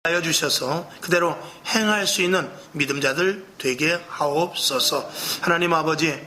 하여 주셔서 그대로 행할 수 있는 믿음자들 되게 하옵소서. 하나님 아버지,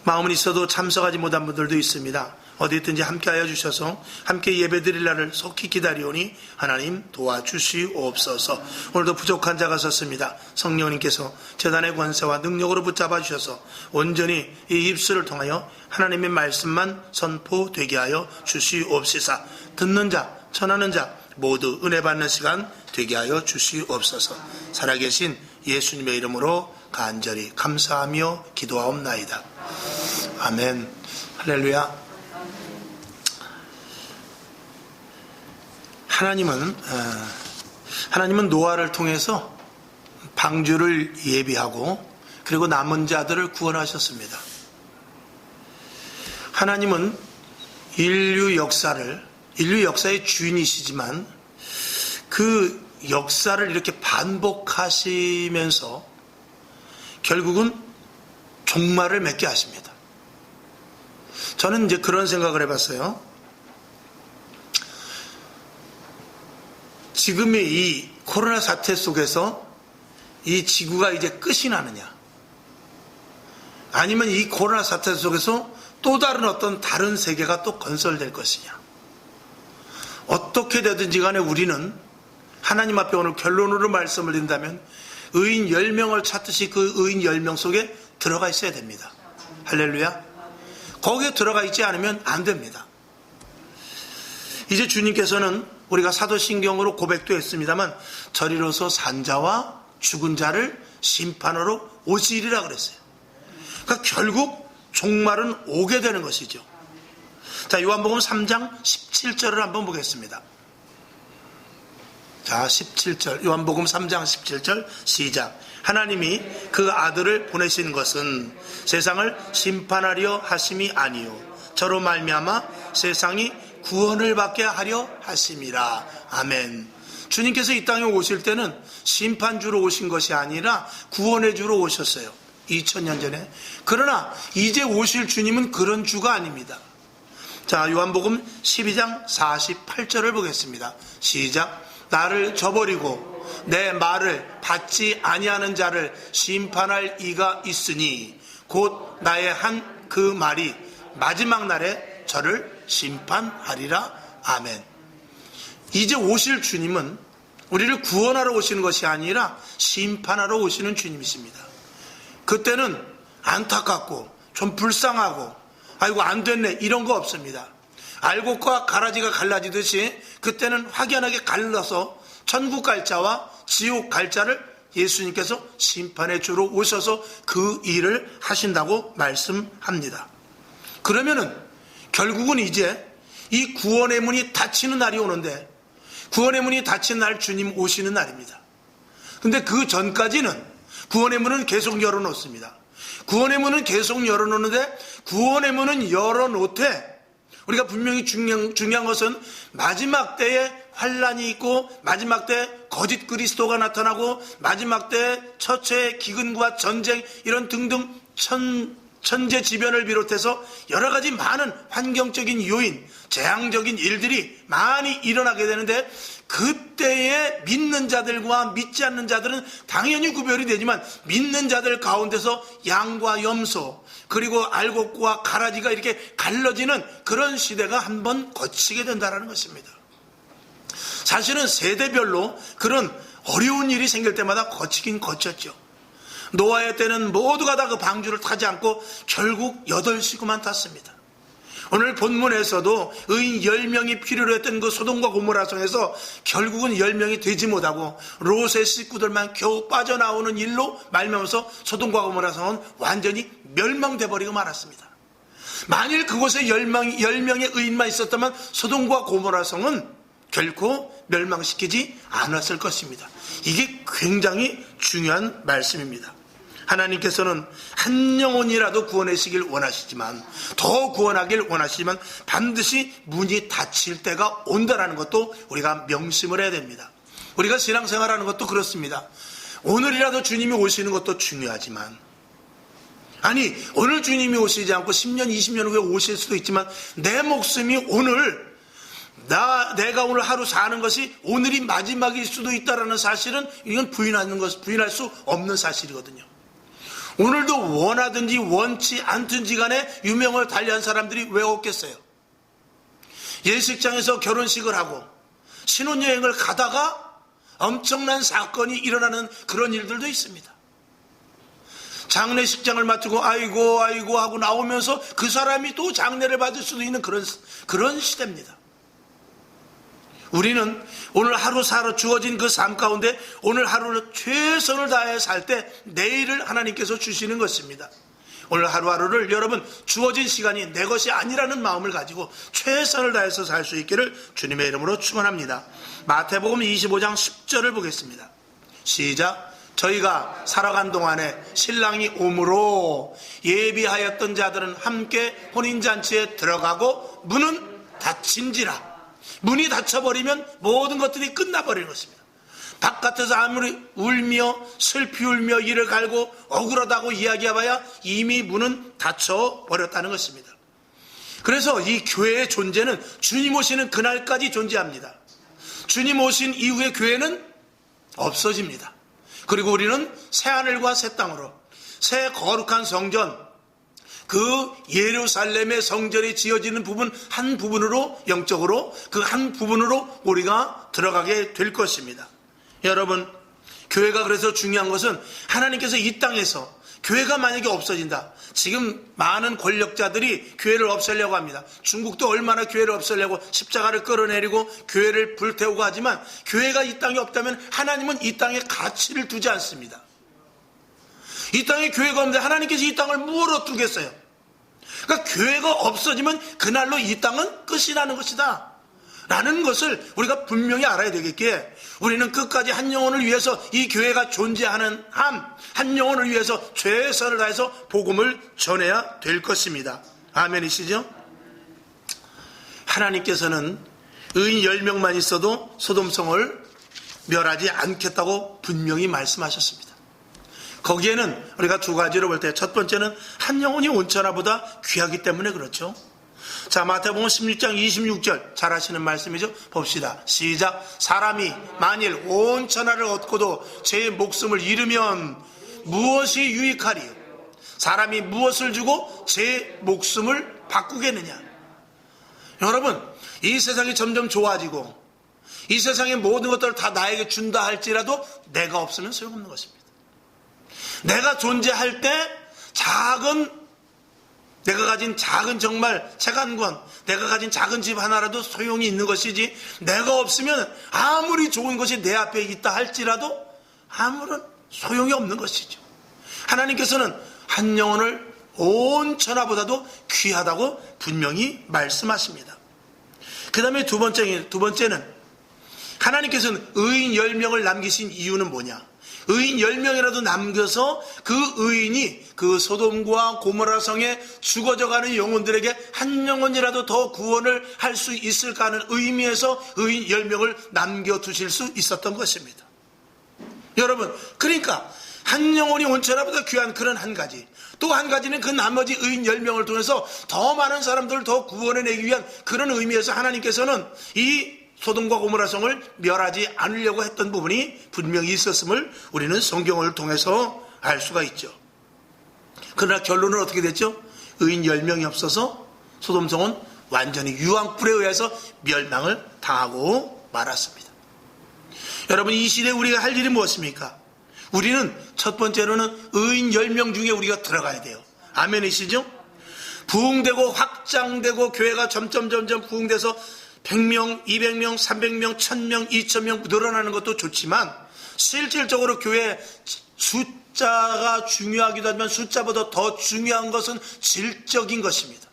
마음은 있어도 참석하지 못한 분들도 있습니다. 어디 있든지 함께 하여 주셔서 함께 예배드릴 날을 속히 기다리오니 하나님 도와주시옵소서. 오늘도 부족한 자가 섰습니다. 성령님께서 제단의 권세와 능력으로 붙잡아 주셔서 온전히 이 입술을 통하여 하나님의 말씀만 선포되게 하여 주시옵시사. 듣는 자, 전하는 자 모두 은혜 받는 시간 되게 하여 주시옵소서. 살아계신 예수님의 이름으로 간절히 감사하며 기도하옵나이다. 아멘. 할렐루야. 하나님은 노아를 통해서 방주를 예비하고 그리고 남은 자들을 구원하셨습니다. 하나님은 인류 역사의 주인이시지만 그 역사를 이렇게 반복하시면서 결국은 종말을 맺게 하십니다. 저는 이제 그런 생각을 해봤어요. 지금의 이 코로나 사태 속에서 이 지구가 이제 끝이 나느냐, 아니면 이 코로나 사태 속에서 또 다른 세계가 또 건설될 것이냐. 어떻게 되든지 간에 우리는 하나님 앞에 오늘 결론으로 말씀을 드린다면 의인 10명을 찾듯이 그 의인 10명 속에 들어가 있어야 됩니다. 할렐루야. 거기에 들어가 있지 않으면 안 됩니다. 이제 주님께서는 우리가 사도신경으로 고백도 했습니다만 저리로서 산자와 죽은 자를 심판하러 오시리라 그랬어요. 그러니까 결국 종말은 오게 되는 것이죠. 자, 요한복음 3장 17절을 한번 보겠습니다. 자, 17절, 요한복음 3장 17절 시작. 하나님이 그 아들을 보내신 것은 세상을 심판하려 하심이 아니요 저로 말미암아 세상이 구원을 받게 하려 하심이라. 아멘. 주님께서 이 땅에 오실 때는 심판주로 오신 것이 아니라 구원의 주로 오셨어요. 2000년 전에. 그러나 이제 오실 주님은 그런 주가 아닙니다. 자, 요한복음 12장 48절을 보겠습니다. 시작. 나를 저버리고 내 말을 받지 아니하는 자를 심판할 이가 있으니 곧 나의 한 그 말이 마지막 날에 저를 심판하리라. 아멘. 이제 오실 주님은 우리를 구원하러 오시는 것이 아니라 심판하러 오시는 주님이십니다. 그때는 안타깝고 좀 불쌍하고 아이고 안 됐네 이런 거 없습니다. 알곡과 가라지가 갈라지듯이 그때는 확연하게 갈라서 천국 갈 자와 지옥 갈 자를 예수님께서 심판의 주로 오셔서 그 일을 하신다고 말씀합니다. 그러면은 결국은 이제 이 구원의 문이 닫히는 날이 오는데, 구원의 문이 닫히는 날 주님 오시는 날입니다. 근데 그 전까지는 구원의 문은 계속 열어놓습니다. 구원의 문은 계속 열어놓는데 구원의 문은 열어놓되 우리가 분명히 중요한 것은 마지막 때에 환란이 있고 마지막 때 거짓 그리스도가 나타나고 마지막 때 처처의 기근과 전쟁 이런 등등 천재지변을 비롯해서 여러 가지 많은 환경적인 요인, 재앙적인 일들이 많이 일어나게 되는데 그때에 믿는 자들과 믿지 않는 자들은 당연히 구별이 되지만 믿는 자들 가운데서 양과 염소 그리고 알곡과 가라지가 이렇게 갈라지는 그런 시대가 한번 거치게 된다는 것입니다. 사실은 세대별로 그런 어려운 일이 생길 때마다 거치긴 거쳤죠. 노아의 때는 모두가 다 그 방주를 타지 않고 결국 8식구만 탔습니다. 오늘 본문에서도 의인 10명이 필요로 했던 그 소돔과 고모라 성에서 결국은 10명이 되지 못하고 롯의 식구들만 겨우 빠져나오는 일로 말미암아서 소돔과 고모라 성은 완전히 멸망돼 버리고 말았습니다. 만일 그곳에 10명의 의인만 있었다면 소돔과 고모라 성은 결코 멸망시키지 않았을 것입니다. 이게 굉장히 중요한 말씀입니다. 하나님께서는 한 영혼이라도 구원하시길 원하시지만 더 구원하길 원하시지만 반드시 문이 닫힐 때가 온다는 것도 우리가 명심을 해야 됩니다. 우리가 신앙생활하는 것도 그렇습니다. 오늘이라도 주님이 오시는 것도 중요하지만 아니 오늘 주님이 오시지 않고 10년 20년 후에 오실 수도 있지만 내 목숨이 오늘 내가 오늘 하루 사는 것이 오늘이 마지막일 수도 있다는 사실은 이건 부인할 수 없는 사실이거든요. 오늘도 원하든지 원치 않든지 간에 유명을 달리한 사람들이 왜 없겠어요? 예식장에서 결혼식을 하고 신혼여행을 가다가 엄청난 사건이 일어나는 그런 일들도 있습니다. 장례식장을 마치고 아이고 하고 나오면서 그 사람이 또 장례를 받을 수도 있는 그런 시대입니다. 우리는 오늘 하루 살아 주어진 그 삶 가운데 오늘 하루를 최선을 다해 살 때 내일을 하나님께서 주시는 것입니다. 오늘 하루하루를 여러분 주어진 시간이 내 것이 아니라는 마음을 가지고 최선을 다해서 살 수 있기를 주님의 이름으로 축원합니다. 마태복음 25장 10절을 보겠습니다. 시작. 저희가 살아간 동안에 신랑이 오므로 예비하였던 자들은 함께 혼인잔치에 들어가고 문은 닫힌지라. 문이 닫혀버리면 모든 것들이 끝나버리는 것입니다. 바깥에서 아무리 울며 슬피 울며 이를 갈고 억울하다고 이야기해봐야 이미 문은 닫혀버렸다는 것입니다. 그래서 이 교회의 존재는 주님 오시는 그날까지 존재합니다. 주님 오신 이후에 교회는 없어집니다. 그리고 우리는 새하늘과 새 땅으로 새 거룩한 성전, 그 예루살렘의 성전이 지어지는 부분 한 부분으로 영적으로 그 한 부분으로 우리가 들어가게 될 것입니다. 여러분, 교회가 그래서 중요한 것은 하나님께서 이 땅에서 교회가 만약에 없어진다. 지금 많은 권력자들이 교회를 없애려고 합니다. 중국도 얼마나 교회를 없애려고 십자가를 끌어내리고 교회를 불태우고 하지만 교회가 이 땅에 없다면 하나님은 이 땅에 가치를 두지 않습니다. 이 땅에 교회가 없는데 하나님께서 이 땅을 무엇으로 두겠어요? 그러니까 교회가 없어지면 그날로 이 땅은 끝이 나는 것이다 라는 것을 우리가 분명히 알아야 되겠기에 우리는 끝까지 한 영혼을 위해서 이 교회가 존재하는 한 영혼을 위해서 최선을 다해서 복음을 전해야 될 것입니다. 아멘이시죠? 하나님께서는 의인 10명만 있어도 소돔성을 멸하지 않겠다고 분명히 말씀하셨습니다. 거기에는 우리가 두 가지로 볼 때 첫 번째는 한 영혼이 온 천하보다 귀하기 때문에 그렇죠. 자, 마태복음 16장 26절 잘 아시는 말씀이죠. 봅시다. 시작. 사람이 만일 온 천하를 얻고도 제 목숨을 잃으면 무엇이 유익하리요? 사람이 무엇을 주고 제 목숨을 바꾸겠느냐? 여러분, 이 세상이 점점 좋아지고 이 세상의 모든 것들을 다 나에게 준다 할지라도 내가 없으면 소용없는 것입니다. 내가 존재할 때 내가 가진 작은 정말 채간권, 내가 가진 작은 집 하나라도 소용이 있는 것이지 내가 없으면 아무리 좋은 것이 내 앞에 있다 할지라도 아무런 소용이 없는 것이죠. 하나님께서는 한 영혼을 온 천하보다도 귀하다고 분명히 말씀하십니다. 그 다음에 두 번째는 하나님께서는 의인 10명을 남기신 이유는 뭐냐? 의인 10명이라도 남겨서 그 의인이 그 소돔과 고모라 성에 죽어져가는 영혼들에게 한 영혼이라도 더 구원을 할 수 있을까 하는 의미에서 의인 10명을 남겨두실 수 있었던 것입니다. 여러분, 그러니까 한 영혼이 온천하보다 귀한 그런 한 가지, 또 한 가지는 그 나머지 의인 10명을 통해서 더 많은 사람들을 더 구원해내기 위한 그런 의미에서 하나님께서는 이 소돔과 고모라 성을 멸하지 않으려고 했던 부분이 분명히 있었음을 우리는 성경을 통해서 알 수가 있죠. 그러나 결론은 어떻게 됐죠? 의인 10명이 없어서 소돔성은 완전히 유황불에 의해서 멸망을 당하고 말았습니다. 여러분, 이 시대에 우리가 할 일이 무엇입니까? 우리는 첫 번째로는 의인 10명 중에 우리가 들어가야 돼요. 아멘이시죠? 부흥되고 확장되고 교회가 점점 부흥돼서 100명, 200명, 300명, 1000명, 2000명 늘어나는 것도 좋지만 실질적으로 교회 숫자가 중요하기도 하지만 숫자보다 더 중요한 것은 질적인 것입니다.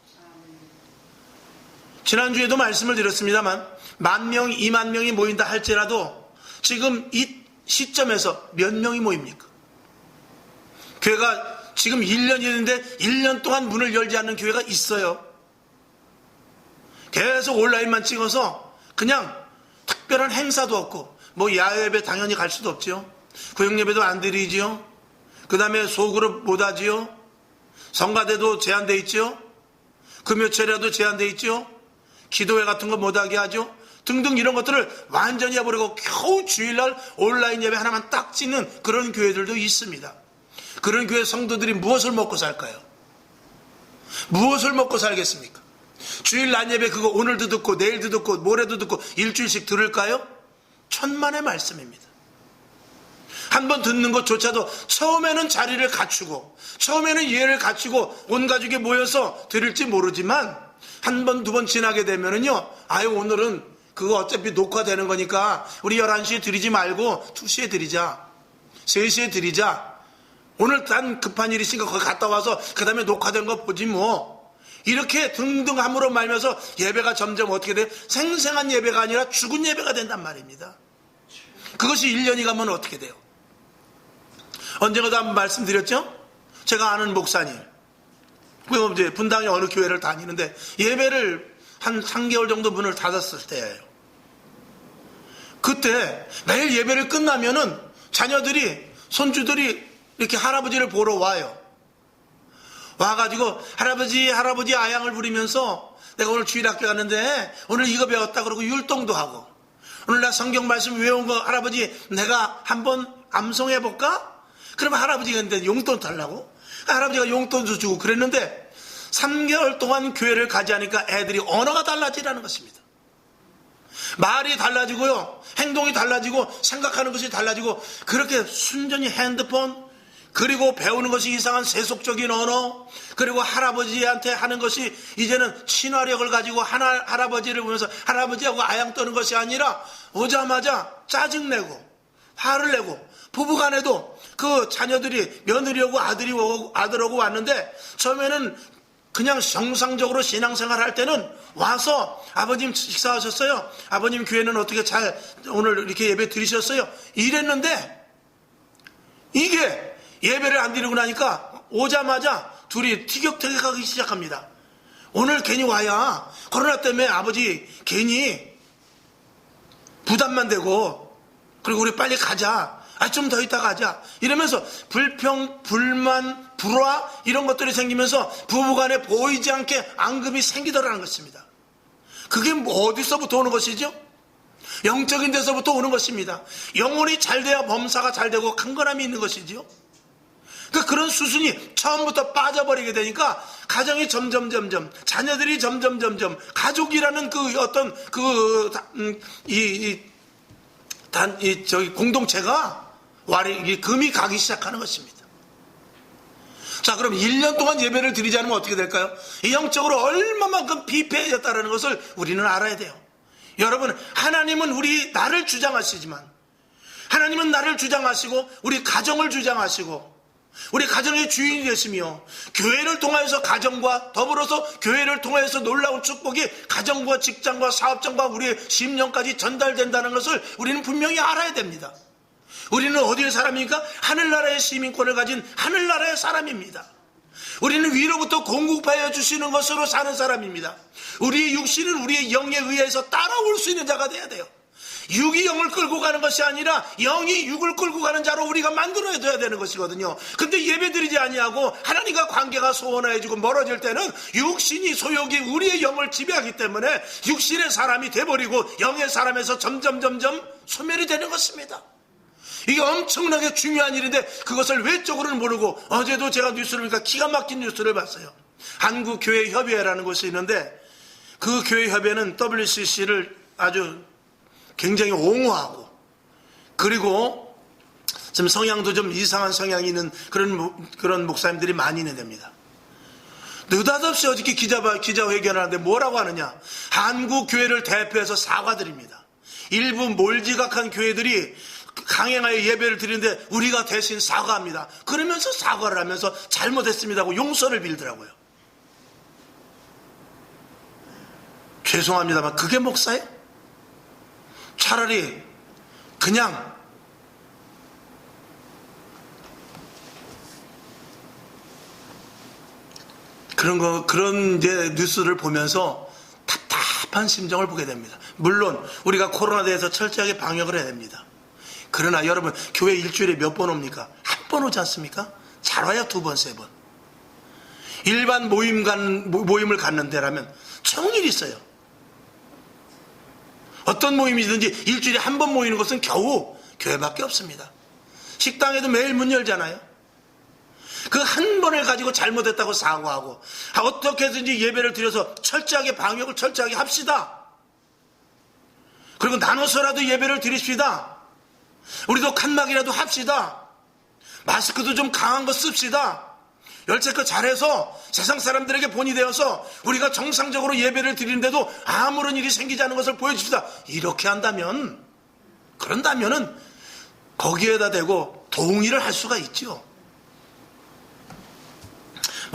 지난주에도 말씀을 드렸습니다만 10,000명, 20,000명이 모인다 할지라도 지금 이 시점에서 몇 명이 모입니까? 교회가 지금 1년이 됐는데 1년 동안 문을 열지 않는 교회가 있어요. 계속 온라인만 찍어서 그냥 특별한 행사도 없고 뭐 야외예배 당연히 갈 수도 없지요. 구역예배도 안 드리지요. 그 다음에 소그룹 못 하지요. 성가대도 제한되어 있지요. 금요철에도 제한되어 있지요. 기도회 같은 거 못하게 하죠. 등등 이런 것들을 완전히 해버리고 겨우 주일날 온라인 예배 하나만 딱 찍는 그런 교회들도 있습니다. 그런 교회 성도들이 무엇을 먹고 살까요? 무엇을 먹고 살겠습니까? 주일 낮 예배 그거 오늘도 듣고 내일도 듣고 모레도 듣고 일주일씩 들을까요? 천만의 말씀입니다. 한번 듣는 것조차도 처음에는 자리를 갖추고 처음에는 이해를 갖추고 온 가족이 모여서 들을지 모르지만 한 번, 두 번 지나게 되면은요, 아유, 오늘은 그거 어차피 녹화되는 거니까 우리 11시에 드리지 말고 2시에 드리자. 3시에 드리자. 오늘 단 급한 일이 있으니까 거기 갔다 와서 그 다음에 녹화된 거 보지 뭐. 이렇게 등등 함으로 말면서 예배가 점점 어떻게 돼요? 생생한 예배가 아니라 죽은 예배가 된단 말입니다. 그것이 1년이 가면 어떻게 돼요? 언젠가도 한번 말씀드렸죠? 제가 아는 목사님. 그 이제 분당의 어느 교회를 다니는데 예배를 한 3개월 정도 문을 닫았을 때예요. 그때 매일 예배를 끝나면은 자녀들이, 손주들이 이렇게 할아버지를 보러 와요. 와가지고 할아버지 아양을 부리면서 내가 오늘 주일학교 갔는데 오늘 이거 배웠다 그러고 율동도 하고, 오늘 나 성경 말씀 외운 거 할아버지 내가 한번 암송해볼까? 그러면 할아버지가 근데 용돈 달라고? 할아버지가 용돈도 주고 그랬는데 3개월 동안 교회를 가지 않으니까 애들이 언어가 달라지라는 것입니다. 말이 달라지고요, 행동이 달라지고 생각하는 것이 달라지고, 그렇게 순전히 핸드폰, 그리고 배우는 것이 이상한 세속적인 언어, 그리고 할아버지한테 하는 것이 이제는 친화력을 가지고 할아버지를 보면서 할아버지하고 아양 떠는 것이 아니라 오자마자 짜증내고 화를 내고, 부부간에도 그 자녀들이 며느리하고 아들하고 왔는데 처음에는 그냥 정상적으로 신앙생활 할 때는 와서 아버님 식사하셨어요? 아버님 교회는 어떻게 잘 오늘 이렇게 예배 드리셨어요? 이랬는데 이게 예배를 안 드리고 나니까 오자마자 둘이 티격태격하기 시작합니다. 오늘 괜히 와야 코로나 때문에 아버지 괜히 부담만 되고, 그리고 우리 빨리 가자. 좀 더 있다 가자. 이러면서 불평, 불만, 불화 이런 것들이 생기면서 부부간에 보이지 않게 앙금이 생기더라는 것입니다. 그게 뭐 어디서부터 오는 것이죠? 영적인 데서부터 오는 것입니다. 영혼이 잘 돼야 범사가 잘 되고 강건함이 있는 것이지요. 그런 수순이 처음부터 빠져버리게 되니까 가정이 점점 자녀들이 점점 가족이라는 그 어떤 공동체가 금이 가기 시작하는 것입니다. 자, 그럼 1년 동안 예배를 드리지 않으면 어떻게 될까요? 영적으로 얼마만큼 비패해졌다는 것을 우리는 알아야 돼요. 여러분, 하나님은 나를 주장하시지만, 하나님은 나를 주장하시고 우리 가정을 주장하시고 우리 가정의 주인이 되시며, 교회를 통하여서 가정과 더불어서 교회를 통하여서 놀라운 축복이 가정과 직장과 사업장과 우리의 심령까지 전달된다는 것을 우리는 분명히 알아야 됩니다. 우리는 어디의 사람입니까? 하늘나라의 시민권을 가진 하늘나라의 사람입니다. 우리는 위로부터 공급하여 주시는 것으로 사는 사람입니다. 우리의 육신은 우리의 영에 의해서 따라올 수 있는 자가 돼야 돼요. 육이 영을 끌고 가는 것이 아니라 영이 육을 끌고 가는 자로 우리가 만들어야 되는 것이거든요. 근데 예배드리지 아니하고 하나님과 관계가 소원해지고 멀어질 때는 육신이 소욕이 우리의 영을 지배하기 때문에 육신의 사람이 돼버리고 영의 사람에서 점점 소멸이 되는 것입니다. 이게 엄청나게 중요한 일인데 그것을 외적으로는 모르고, 어제도 제가 뉴스를 보니까 기가 막힌 뉴스를 봤어요. 한국교회협의회라는 곳이 있는데 그 교회협의회는 WCC를 아주 굉장히 옹호하고, 그리고 좀 성향도 좀 이상한 성향이 있는 그런 목사님들이 많이 있는 데입니다. 느닷없이 어저께 기자회견을 하는데 뭐라고 하느냐? 한국교회를 대표해서 사과드립니다. 일부 몰지각한 교회들이 강행하여 예배를 드리는데 우리가 대신 사과합니다. 그러면서 사과를 하면서 잘못했습니다 하고 용서를 빌더라고요. 죄송합니다만 그게 목사예요? 차라리 그냥 그런 뉴스를 보면서 답답한 심정을 보게 됩니다. 물론 우리가 코로나에 대해서 철저하게 방역을 해야 됩니다. 그러나 여러분, 교회 일주일에 몇 번 옵니까? 한 번 오지 않습니까? 잘 와야 2번, 3번. 일반 모임을 갖는 데라면 청일이 있어요. 어떤 모임이든지 일주일에 한 번 모이는 것은 겨우 교회밖에 없습니다. 식당에도 매일 문 열잖아요. 그 한 번을 가지고 잘못했다고 사과하고 어떻게든지 예배를 드려서 철저하게 방역을 철저하게 합시다. 그리고 나눠서라도 예배를 드립시다. 우리도 칸막이라도 합시다. 마스크도 좀 강한 거 씁시다. 열체크 잘해서 세상 사람들에게 본이 되어서 우리가 정상적으로 예배를 드리는데도 아무런 일이 생기지 않은 것을 보여줍시다. 이렇게 한다면, 그런다면은 거기에다 대고 동의를 할 수가 있죠.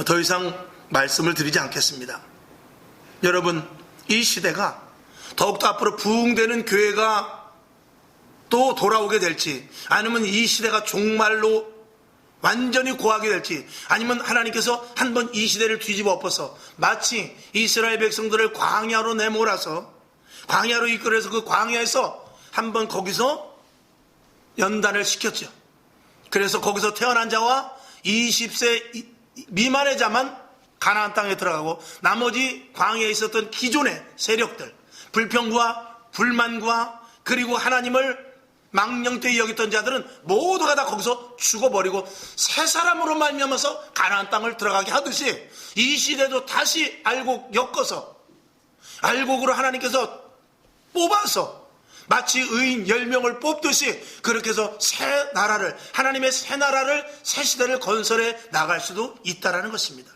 더 이상 말씀을 드리지 않겠습니다. 여러분, 이 시대가 더욱더 앞으로 부흥되는 교회가 또 돌아오게 될지, 아니면 이 시대가 종말로 완전히 고하게 될지, 아니면 하나님께서 한번 이 시대를 뒤집어 엎어서 마치 이스라엘 백성들을 광야로 내몰아서 광야로 이끌어서 그 광야에서 한번 거기서 연단을 시켰죠. 그래서 거기서 태어난 자와 20세 미만의 자만 가나안 땅에 들어가고 나머지 광야에 있었던 기존의 세력들, 불평과 불만과 그리고 하나님을 망령되이 여겼던 자들은 모두가 다 거기서 죽어버리고 새 사람으로 말미암아서 가나안 땅을 들어가게 하듯이 이 시대도 다시 알곡으로 하나님께서 뽑아서 마치 의인 10명을 뽑듯이 그렇게 해서 새 나라를, 하나님의 새 나라를, 새 시대를 건설해 나갈 수도 있다라는 것입니다.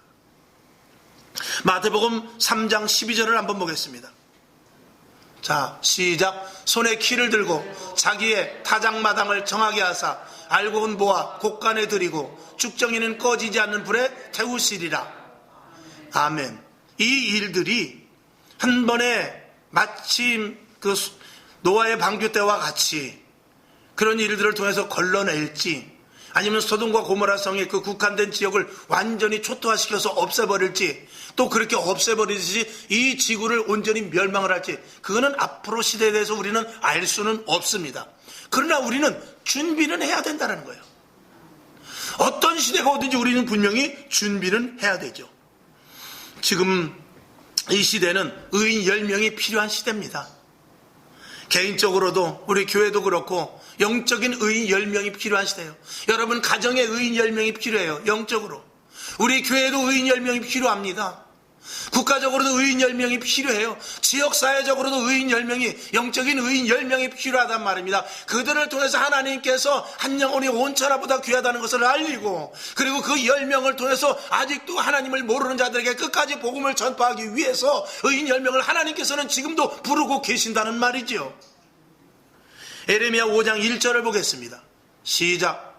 마태복음 3장 12절을 한번 보겠습니다. 자, 시작. 손에 키를 들고 자기의 타작마당을 정하게 하사 알곡은 모아 곡간에 들이고 죽정이는 꺼지지 않는 불에 태우시리라. 아멘. 이 일들이 한 번에 마침 그 노아의 방주 때와 같이 그런 일들을 통해서 걸러낼지, 아니면 소돔과 고모라 성의 그 국한된 지역을 완전히 초토화시켜서 없애버릴지, 또 그렇게 없애버리듯이 이 지구를 온전히 멸망을 할지, 그거는 앞으로 시대에 대해서 우리는 알 수는 없습니다. 그러나 우리는 준비는 해야 된다는 거예요. 어떤 시대가 오든지 우리는 분명히 준비는 해야 되죠. 지금 이 시대는 의인 10명이 필요한 시대입니다. 개인적으로도 우리 교회도 그렇고 영적인 의인 10명이 필요한 시대예요. 여러분 가정에 의인 10명이 필요해요. 영적으로. 우리 교회도 의인 10명이 필요합니다. 국가적으로도 의인 10명이 필요해요. 지역사회적으로도 의인 10명이, 영적인 의인 10명이 필요하단 말입니다. 그들을 통해서 하나님께서 한 영혼이 온 천하보다 귀하다는 것을 알리고, 그리고 그 10명을 통해서 아직도 하나님을 모르는 자들에게 끝까지 복음을 전파하기 위해서 의인 10명을 하나님께서는 지금도 부르고 계신다는 말이지요. 에레미야 5장 1절을 보겠습니다. 시작.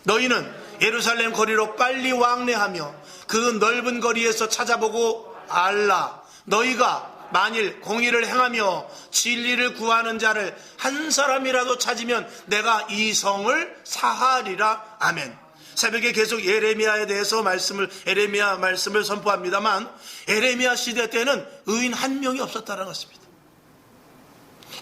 너희는 예루살렘 거리로 빨리 왕래하며 그 넓은 거리에서 찾아보고 알라. 너희가 만일 공의를 행하며 진리를 구하는 자를 한 사람이라도 찾으면 내가 이 성을 사하리라. 아멘. 새벽에 계속 에레미야에 대해서 에레미야 말씀을 선포합니다만, 에레미야 시대 때는 의인 한 명이 없었다는 것입니다.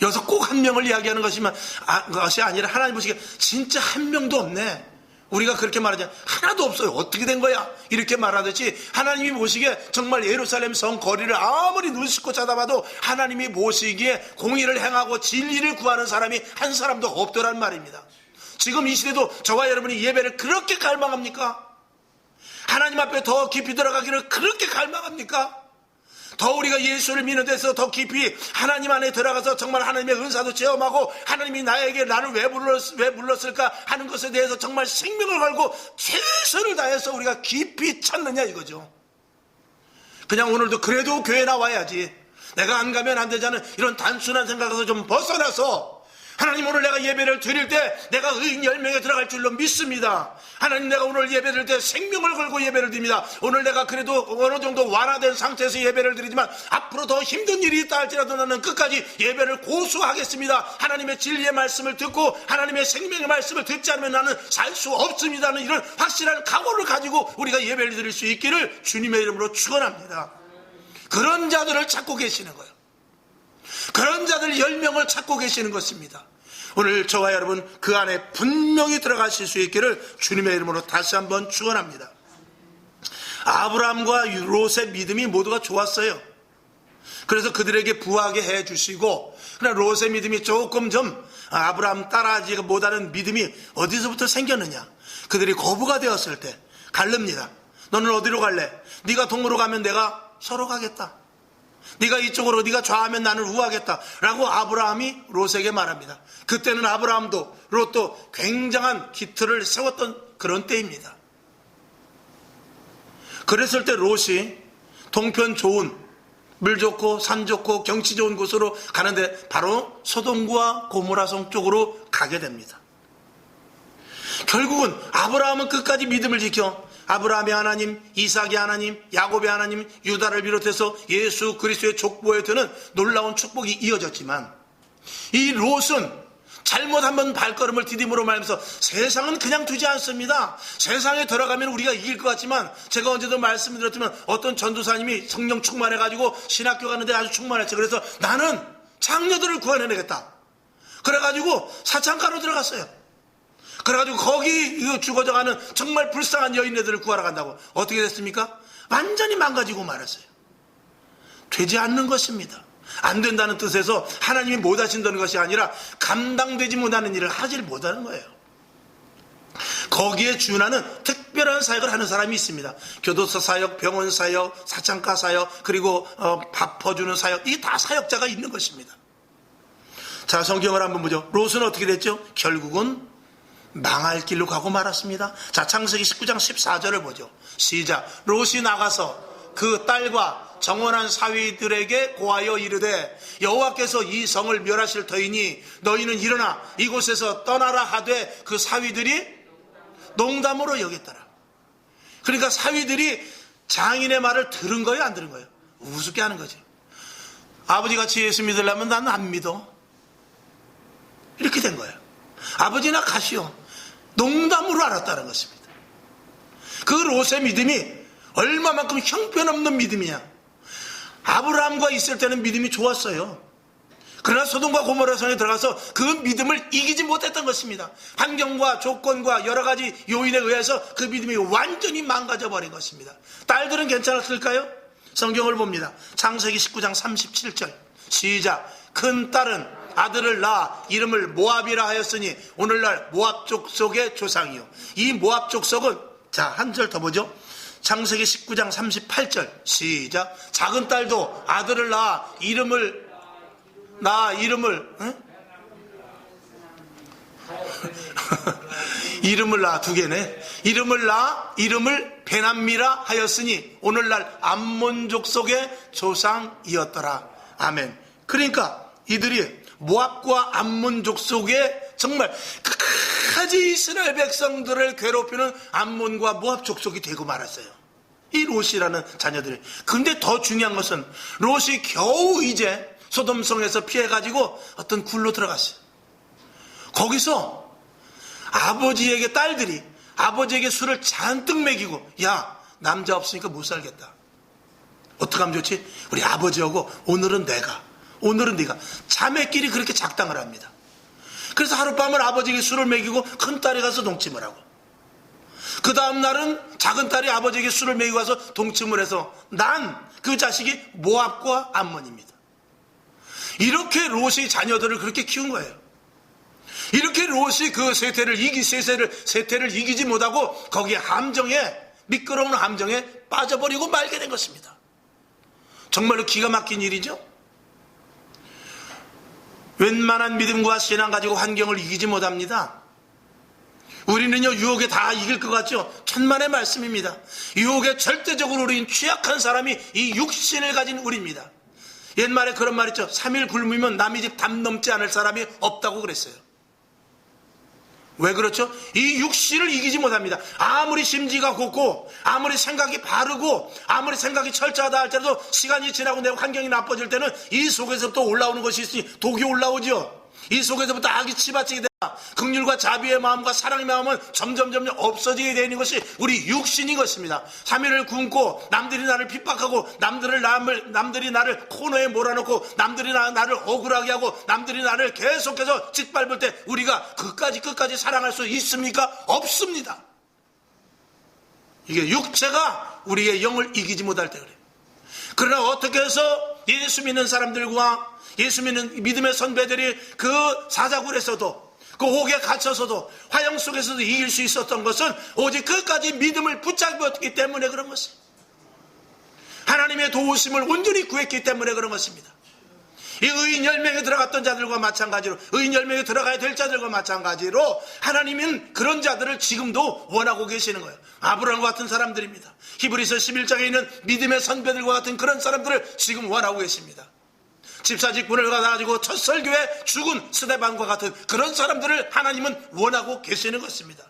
여기서 꼭 한 명을 이야기하는 것이 아니라 하나님 보시기에 진짜 한 명도 없네. 우리가 그렇게 말하자 하나도 없어요. 어떻게 된 거야? 이렇게 말하듯이 하나님이 보시기에 정말 예루살렘 성 거리를 아무리 눈 씻고 쳐다봐도 하나님이 보시기에 공의를 행하고 진리를 구하는 사람이 한 사람도 없더란 말입니다. 지금 이 시대도 저와 여러분이 예배를 그렇게 갈망합니까? 하나님 앞에 더 깊이 들어가기를 그렇게 갈망합니까? 더 우리가 예수를 믿는 데서 더 깊이 하나님 안에 들어가서 정말 하나님의 은사도 체험하고 하나님이 나에게 나를 왜 불렀을까 하는 것에 대해서 정말 생명을 걸고 최선을 다해서 우리가 깊이 찾느냐 이거죠. 그냥 오늘도 그래도 교회 나와야지, 내가 안 가면 안 되자는 이런 단순한 생각에서 좀 벗어나서 하나님 오늘 내가 예배를 드릴 때 내가 의인 10명에 들어갈 줄로 믿습니다. 하나님 내가 오늘 예배 드릴 때 생명을 걸고 예배를 드립니다. 오늘 내가 그래도 어느 정도 완화된 상태에서 예배를 드리지만 앞으로 더 힘든 일이 있다 할지라도 나는 끝까지 예배를 고수하겠습니다. 하나님의 진리의 말씀을 듣고 하나님의 생명의 말씀을 듣지 않으면 나는 살 수 없습니다는 이런 확실한 각오를 가지고 우리가 예배를 드릴 수 있기를 주님의 이름으로 축원합니다. 그런 자들을 찾고 계시는 거예요. 그런 자들 10명을 찾고 계시는 것입니다. 오늘 저와 여러분 그 안에 분명히 들어가실 수 있기를 주님의 이름으로 다시 한번 축원합니다. 아브라함과 롯의 믿음이 모두가 좋았어요. 그래서 그들에게 부하게 해주시고 그러나 롯의 믿음이 조금 좀 아브라함 따라하지 못하는 믿음이 어디서부터 생겼느냐? 그들이 거부가 되었을 때 갈릅니다. 너는 어디로 갈래? 네가 동으로 가면 내가 서로 가겠다. 네가 이쪽으로, 네가 좌하면 나는 우하겠다 라고 아브라함이 롯에게 말합니다. 그때는 아브라함도 롯도 굉장한 기틀을 세웠던 그런 때입니다. 그랬을 때 롯이 동편 좋은, 물 좋고 산 좋고 경치 좋은 곳으로 가는데 바로 소돔과 고모라성 쪽으로 가게 됩니다. 결국은 아브라함은 끝까지 믿음을 지켜 아브라함의 하나님, 이삭의 하나님, 야곱의 하나님, 유다를 비롯해서 예수 그리스도의 족보에 드는 놀라운 축복이 이어졌지만, 이 롯은 잘못 한번 발걸음을 디딤으로 말하면서 세상은 그냥 두지 않습니다. 세상에 들어가면 우리가 이길 것 같지만, 제가 언제도 말씀드렸지만 어떤 전도사님이 성령 충만해가지고 신학교 가는데 아주 충만했죠. 그래서 나는 장녀들을 구원해내겠다. 그래가지고 사창가로 들어갔어요. 그래가지고 거기 죽어져가는 정말 불쌍한 여인네들을 구하러 간다고. 어떻게 됐습니까? 완전히 망가지고 말았어요. 되지 않는 것입니다. 안 된다는 뜻에서 하나님이 못 하신다는 것이 아니라 감당되지 못하는 일을 하질 못하는 거예요. 거기에 준하는 특별한 사역을 하는 사람이 있습니다. 교도소 사역, 병원 사역, 사창가 사역, 그리고 밥 퍼주는 사역, 이게 다 사역자가 있는 것입니다. 자, 성경을 한번 보죠. 롯은 어떻게 됐죠? 결국은 망할 길로 가고 말았습니다. 자, 창세기 19장 14절을 보죠. 시작. 롯이 나가서 그 딸과 정원한 사위들에게 고하여 이르되 여호와께서 이 성을 멸하실 터이니 너희는 일어나 이곳에서 떠나라 하되 그 사위들이 농담으로 여겼더라. 그러니까 사위들이 장인의 말을 들은 거예요, 안 들은 거예요? 우습게 하는 거지. 아버지같이 예수 믿으려면 난 안 믿어. 이렇게 된 거예요. 아버지나 가시오. 농담으로 알았다는 것입니다. 그 롯의 믿음이 얼마만큼 형편없는 믿음이냐. 아브라함과 있을 때는 믿음이 좋았어요. 그러나 소돔과 고모라 성에 들어가서 그 믿음을 이기지 못했던 것입니다. 환경과 조건과 여러 가지 요인에 의해서 그 믿음이 완전히 망가져 버린 것입니다. 딸들은 괜찮았을까요? 성경을 봅니다. 창세기 19장 37절 시작. 큰 딸은 아들을 낳아 이름을 모압이라 하였으니 오늘날 모압 족속의 조상이요. 이 모압 족속은, 자, 한 절 더 보죠. 창세기 19장 38절 시작. 작은 딸도 아들을 낳아 이름을 이름을 낳아, 두 개네. 이름을 낳아 이름을 베남미라 하였으니 오늘날 암몬 족속의 조상이었더라. 아멘. 그러니까 이들이 모압과 암몬 족속의 정말 끝까지 이스라엘 백성들을 괴롭히는 암몬과 모압 족속이 되고 말았어요. 이 롯이라는 자녀들이. 근데 더 중요한 것은 롯이 겨우 이제 소돔성에서 피해가지고 어떤 굴로 들어갔어요. 거기서 아버지에게 딸들이 아버지에게 술을 잔뜩 먹이고, 야, 남자 없으니까 못 살겠다. 어떻게 하면 좋지? 우리 아버지하고 오늘은 네가 자매끼리 그렇게 작당을 합니다. 그래서 하룻밤을 아버지에게 술을 먹이고 큰 딸이 가서 동침을 하고, 그 다음 날은 작은 딸이 아버지에게 술을 먹이고 가서 동침을 해서 난 그 자식이 모압과 암몬입니다. 이렇게 롯이 자녀들을 그렇게 키운 거예요. 이렇게 롯이 그 세태를 이기지 못하고 거기에 미끄러운 함정에 빠져버리고 말게 된 것입니다. 정말로 기가 막힌 일이죠. 웬만한 믿음과 신앙 가지고 환경을 이기지 못합니다. 우리는요, 유혹에 다 이길 것 같죠? 천만의 말씀입니다. 유혹에 절대적으로 우리는 취약한 사람이 이 육신을 가진 우리입니다. 옛말에 그런 말 있죠. 3일 굶으면 남의 집 담 넘지 않을 사람이 없다고 그랬어요. 왜 그렇죠? 이 육신을 이기지 못합니다. 아무리 심지가 곱고 아무리 생각이 바르고 아무리 생각이 철저하다 할때도 시간이 지나고 내 환경이 나빠질 때는 이 속에서부터 올라오는 것이 있으니 독이 올라오죠. 이 속에서부터 악이 치받치게 된다. 긍휼과 자비의 마음과 사랑의 마음은 점점 없어지게 되는 것이 우리 육신인 것입니다. 3일을 굶고 남들이 나를 핍박하고 남들이 나를 코너에 몰아넣고 남들이 나를 억울하게 하고 남들이 나를 계속해서 짓밟을 때 우리가 끝까지 사랑할 수 있습니까? 없습니다. 이게 육체가 우리의 영을 이기지 못할 때 그래요. 그러나 어떻게 해서 예수 믿는 사람들과 예수 믿는 믿음의 선배들이 그 사자굴에서도 그 옥에 갇혀서도 화형 속에서도 이길 수 있었던 것은 오직 끝까지 믿음을 붙잡았기 때문에 그런 것입니다. 하나님의 도우심을 온전히 구했기 때문에 그런 것입니다. 이 의인 10명에 들어갔던 자들과 마찬가지로, 의인 10명에 들어가야 될 자들과 마찬가지로 하나님은 그런 자들을 지금도 원하고 계시는 거예요. 아브라함과 같은 사람들입니다. 히브리서 11장에 있는 믿음의 선배들과 같은 그런 사람들을 지금 원하고 계십니다. 집사 직분을 가지고 첫 설교에 죽은 스데반과 같은 그런 사람들을 하나님은 원하고 계시는 것입니다.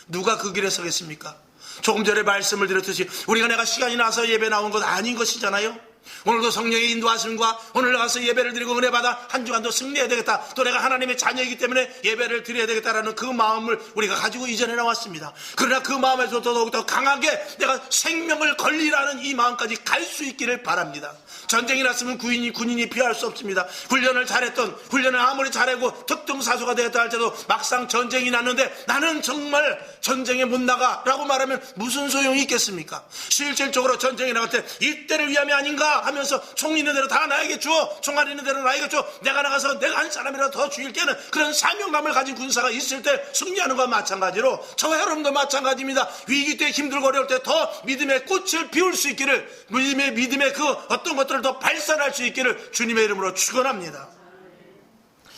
누가 그 길에 서겠습니까? 조금 전에 말씀을 드렸듯이 우리가 내가 시간이 나서 예배 나온 것 아닌 것이잖아요. 오늘도 성령의 인도하심과 오늘 가서 예배를 드리고 은혜 받아 한 주간도 승리해야 되겠다, 또 내가 하나님의 자녀이기 때문에 예배를 드려야 되겠다라는 그 마음을 우리가 가지고 이전에 나왔습니다. 그러나 그 마음에서 더욱더 강하게 내가 생명을 걸리라는 이 마음까지 갈 수 있기를 바랍니다. 전쟁이 났으면 군인이 피할 수 없습니다. 훈련을 아무리 잘하고 특등사수가 되었다 할지라도 막상 전쟁이 났는데 나는 정말 전쟁에 못 나가라고 말하면 무슨 소용이 있겠습니까? 실질적으로 전쟁이 나갈 때 이때를 위함이 아닌가 하면서 총 있는 대로 다 나에게 주어, 총알 있는 대로 나에게 줘, 내가 나가서 내가 한 사람이라도 더 죽일게는 그런 사명감을 가진 군사가 있을 때 승리하는 것과 마찬가지로 저와 여러분도 마찬가지입니다. 위기 때 힘들고 어려울 때 더 믿음의 꽃을 피울 수 있기를, 믿음의 그 어떤 것들을 더 발산할 수 있기를 주님의 이름으로 축원합니다.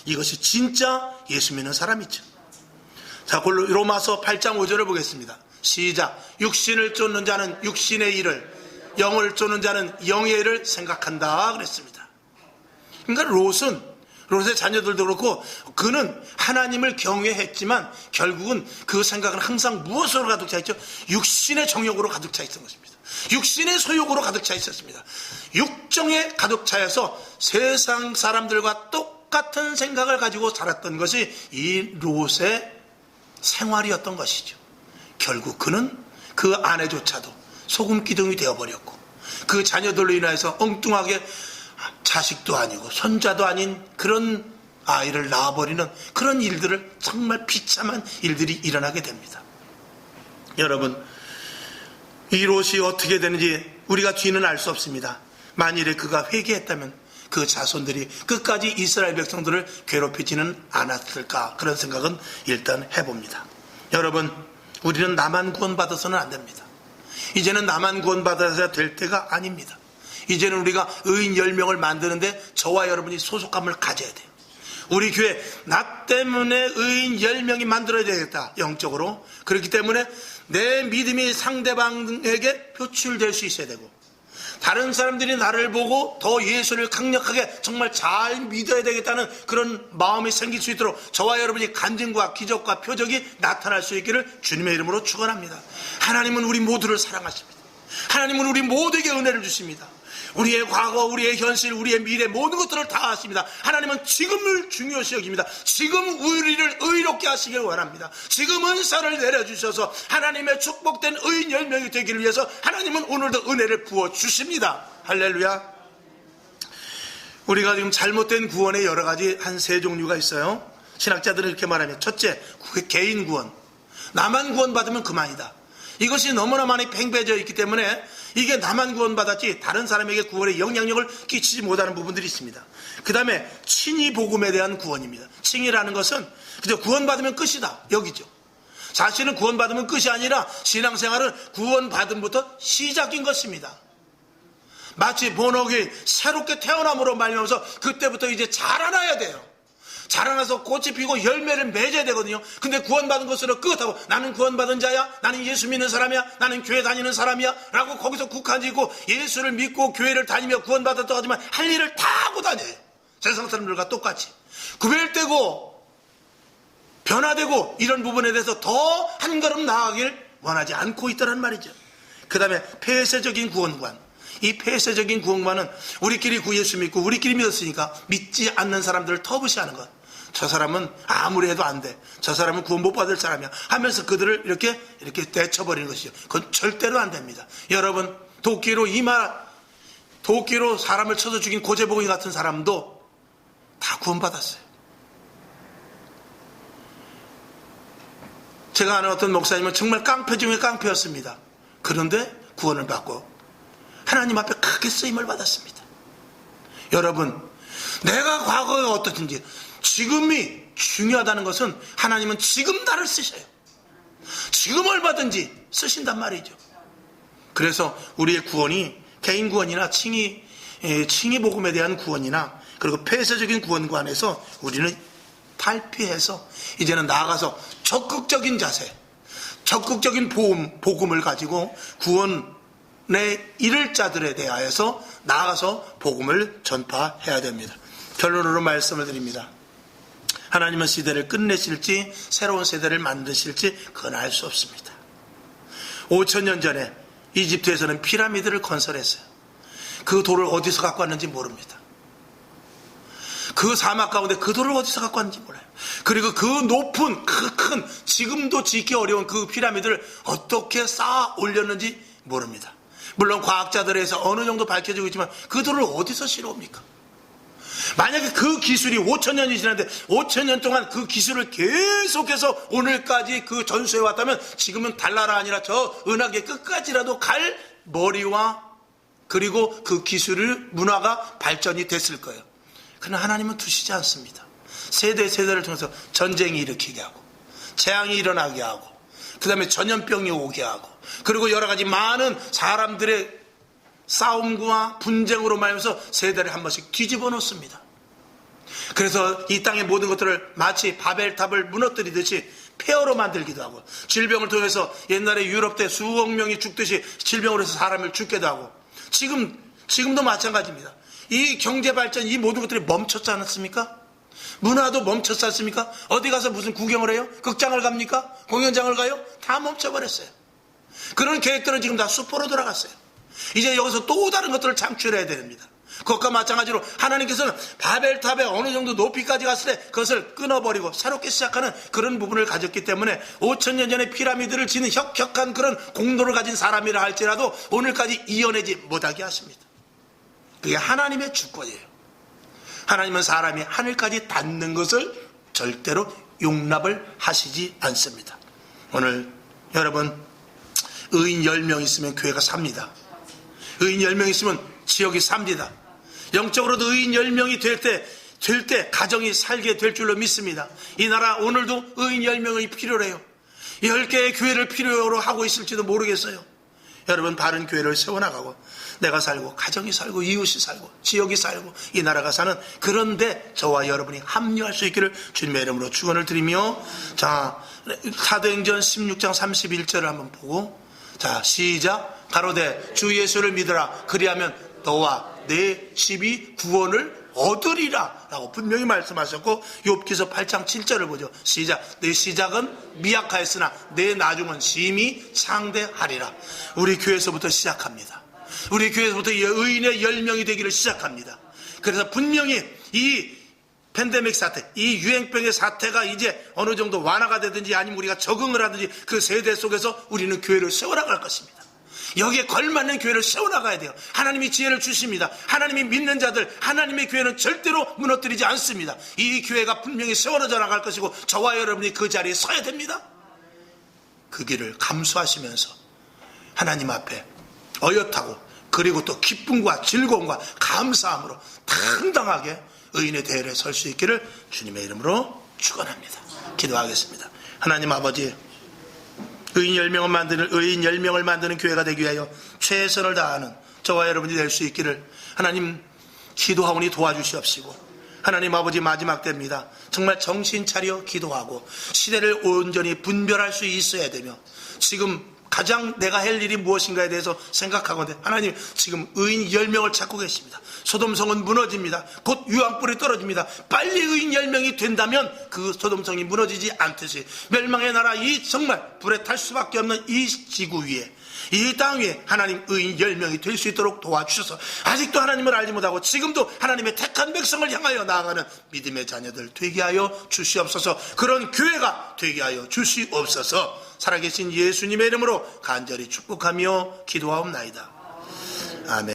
이것이 진짜 예수 믿는 사람이죠. 자, 로마서 8장 5절을 보겠습니다. 시작. 육신을 쫓는 자는 육신의 일을, 영을 쫓는 자는 영의 일을 생각한다 그랬습니다. 그러니까 롯의 자녀들도 그렇고 그는 하나님을 경외했지만 결국은 그 생각은 항상 무엇으로 가득 차 있죠? 육신의 정욕으로 가득 차 있었던 것입니다. 육신의 소욕으로 가득 차 있었습니다. 육정에 가득 차여서 세상 사람들과 똑같은 생각을 가지고 살았던 것이 이 롯의 생활이었던 것이죠. 결국 그는 그 아내조차도 소금 기둥이 되어버렸고 그 자녀들로 인해서 엉뚱하게 자식도 아니고 손자도 아닌 그런 아이를 낳아버리는 그런 일들을, 정말 비참한 일들이 일어나게 됩니다. 여러분, 이 롯이 어떻게 되는지 우리가 뒤는 알 수 없습니다. 만일에 그가 회개했다면 그 자손들이 끝까지 이스라엘 백성들을 괴롭히지는 않았을까, 그런 생각은 일단 해봅니다. 여러분, 우리는 나만 구원받아서는 안 됩니다. 이제는 나만 구원받아야 될 때가 아닙니다. 이제는 우리가 의인 10명을 만드는데 저와 여러분이 소속감을 가져야 돼요. 우리 교회 나 때문에 의인 10명이 만들어야 되겠다, 영적으로. 그렇기 때문에 내 믿음이 상대방에게 표출될 수 있어야 되고, 다른 사람들이 나를 보고 더 예수를 강력하게 정말 잘 믿어야 되겠다는 그런 마음이 생길 수 있도록 저와 여러분이 간증과 기적과 표적이 나타날 수 있기를 주님의 이름으로 축원합니다. 하나님은 우리 모두를 사랑하십니다. 하나님은 우리 모두에게 은혜를 주십니다. 우리의 과거, 우리의 현실, 우리의 미래 모든 것들을 다 아십니다. 하나님은 지금을 중요시 여깁니다. 지금 우리를 의롭게 하시길 원합니다. 지금 은사를 내려주셔서 하나님의 축복된 의인 10명이 되기를 위해서 하나님은 오늘도 은혜를 부어주십니다. 할렐루야. 우리가 지금 잘못된 구원의 여러 가지 한 세 종류가 있어요. 신학자들은 이렇게 말하면, 첫째, 개인 구원. 나만 구원받으면 그만이다. 이것이 너무나 많이 팽배해져 있기 때문에 이게 나만 구원받았지 다른 사람에게 구원의 영향력을 끼치지 못하는 부분들이 있습니다. 그 다음에 칭의 복음에 대한 구원입니다. 칭의라는 것은 그저 구원받으면 끝이다, 여기죠. 사실은 구원받으면 끝이 아니라 신앙생활은 구원받음부터 시작인 것입니다. 마치 본어기 새롭게 태어남으로 말미암아서 그때부터 이제 자라나야 돼요. 자라나서 꽃이 피고 열매를 맺어야 되거든요. 근데 구원받은 것으로 끝하고 나는 구원받은 자야, 나는 예수 믿는 사람이야, 나는 교회 다니는 사람이야 라고 거기서 국한지고 예수를 믿고 교회를 다니며 구원받았다고 하지만 할 일을 다 하고 다녀요. 세상 사람들과 똑같이 구별되고 변화되고 이런 부분에 대해서 더 한 걸음 나아가길 원하지 않고 있다는 말이죠. 그 다음에 폐쇄적인 구원관. 이 폐쇄적인 구원관은 우리끼리 예수 믿고 우리끼리 믿었으니까 믿지 않는 사람들을 터부시하는 것. 저 사람은 아무리 해도 안 돼, 저 사람은 구원 못 받을 사람이야 하면서 그들을 이렇게 대쳐버리는 것이죠. 그건 절대로 안 됩니다. 여러분, 도끼로 사람을 쳐서 죽인 고재복이 같은 사람도 다 구원받았어요. 제가 아는 어떤 목사님은 정말 깡패 중에 깡패였습니다. 그런데 구원을 받고 하나님 앞에 크게 쓰임을 받았습니다. 여러분, 내가 과거에 어떻든지 지금이 중요하다는 것은 하나님은 지금 나를 쓰셔요. 지금 얼마든지 쓰신단 말이죠. 그래서 우리의 구원이 개인 구원이나 칭의 복음에 대한 구원이나 그리고 폐쇄적인 구원과 안에서 우리는 탈피해서 이제는 나아가서 적극적인 자세, 적극적인 복음을 가지고 구원에 이를 자들에 대하여서 나아가서 복음을 전파해야 됩니다. 결론으로 말씀을 드립니다. 하나님은 시대를 끝내실지 새로운 세대를 만드실지 그건 알 수 없습니다. 5,000년 전에 이집트에서는 피라미드를 건설했어요. 그 돌을 어디서 갖고 왔는지 모릅니다. 그 사막 가운데 그 돌을 어디서 갖고 왔는지 몰라요. 그리고 그 높은 큰 지금도 짓기 어려운 그 피라미드를 어떻게 쌓아 올렸는지 모릅니다. 물론 과학자들에서 어느 정도 밝혀지고 있지만 그 돌을 어디서 실어옵니까? 만약에 그 기술이 5,000년이 지났는데 5,000년 동안 그 기술을 계속해서 오늘까지 그 전수해 왔다면 지금은 달나라 아니라 저 은하계 끝까지라도 갈 머리와 그리고 그 기술을 문화가 발전이 됐을 거예요. 그러나 하나님은 두시지 않습니다. 세대를 통해서 전쟁이 일으키게 하고 재앙이 일어나게 하고 그 다음에 전염병이 오게 하고 그리고 여러 가지 많은 사람들의 싸움과 분쟁으로 말하면서 세대를 한 번씩 뒤집어 놓습니다. 그래서 이 땅의 모든 것들을 마치 바벨탑을 무너뜨리듯이 폐허로 만들기도 하고 질병을 통해서 옛날에 유럽 때 수억 명이 죽듯이 질병으로 해서 사람을 죽게도 하고 지금도 마찬가지입니다. 이 경제 발전 이 모든 것들이 멈췄지 않았습니까? 문화도 멈췄지 않습니까? 어디 가서 무슨 구경을 해요? 극장을 갑니까? 공연장을 가요? 다 멈춰버렸어요. 그런 계획들은 지금 다 수포로 돌아갔어요. 이제 여기서 또 다른 것들을 창출해야 됩니다. 그것과 마찬가지로 하나님께서는 바벨탑에 어느 정도 높이까지 갔을 때 그것을 끊어버리고 새롭게 시작하는 그런 부분을 가졌기 때문에 5,000년 전에 피라미드를 짓는 혁혁한 그런 공로를 가진 사람이라 할지라도 오늘까지 이어내지 못하게 하십니다. 그게 하나님의 주권이에요. 하나님은 사람이 하늘까지 닿는 것을 절대로 용납을 하시지 않습니다. 오늘 여러분 의인 10명 있으면 교회가 삽니다. 의인 10명 있으면 지역이 삽니다. 영적으로도 의인 10명이 될 때 가정이 살게 될 줄로 믿습니다. 이 나라 오늘도 의인 10명이 필요로 해요. 10개의 교회를 필요로 하고 있을지도 모르겠어요. 여러분 바른 교회를 세워나가고 내가 살고 가정이 살고 이웃이 살고 지역이 살고 이 나라가 사는 그런데 저와 여러분이 합류할 수 있기를 주님의 이름으로 축원을 드리며 자 사도행전 16장 31절을 한번 보고 자 시작 가로되 주 예수를 믿으라 그리하면 너와 내 집이 구원을 얻으리라 라고 분명히 말씀하셨고 욥기서 8장 7절을 보죠. 시작 내 시작은 미약하였으나 내 나중은 심히 창대하리라. 우리 교회에서부터 시작합니다. 우리 교회에서부터 의인의 10명이 되기를 시작합니다. 그래서 분명히 이 팬데믹 사태, 이 유행병의 사태가 이제 어느 정도 완화가 되든지 아니면 우리가 적응을 하든지 그 세대 속에서 우리는 교회를 세워나갈 것입니다. 여기에 걸맞는 교회를 세워나가야 돼요. 하나님이 지혜를 주십니다. 하나님이 믿는 자들, 하나님의 교회는 절대로 무너뜨리지 않습니다. 이 교회가 분명히 세워져 나갈 것이고 저와 여러분이 그 자리에 서야 됩니다. 그 길을 감수하시면서 하나님 앞에 어엿하고 그리고 또 기쁨과 즐거움과 감사함으로 당당하게 의인의 대열에 설 수 있기를 주님의 이름으로 축원합니다. 기도하겠습니다. 하나님 아버지 의인 10명을 만드는 교회가 되기 위하여 최선을 다하는 저와 여러분이 될 수 있기를 하나님 기도하오니 도와주시옵시고 하나님 아버지 마지막 때입니다. 정말 정신 차려 기도하고 시대를 온전히 분별할 수 있어야 되며 지금 가장 내가 할 일이 무엇인가에 대해서 생각하건대 하나님 지금 의인 10명을 찾고 계십니다. 소돔성은 무너집니다. 곧 유황불이 떨어집니다. 빨리 의인 10명이 된다면 그 소돔성이 무너지지 않듯이 멸망의 나라 이 정말 불에 탈 수밖에 없는 이 지구 위에 이 땅 위에 하나님 의인 10명이 될 수 있도록 도와주셔서 아직도 하나님을 알지 못하고 지금도 하나님의 택한 백성을 향하여 나아가는 믿음의 자녀들 되게 하여 주시옵소서. 그런 교회가 되게 하여 주시옵소서. 살아계신 예수님의 이름으로 간절히 축복하며 기도하옵나이다. 아멘.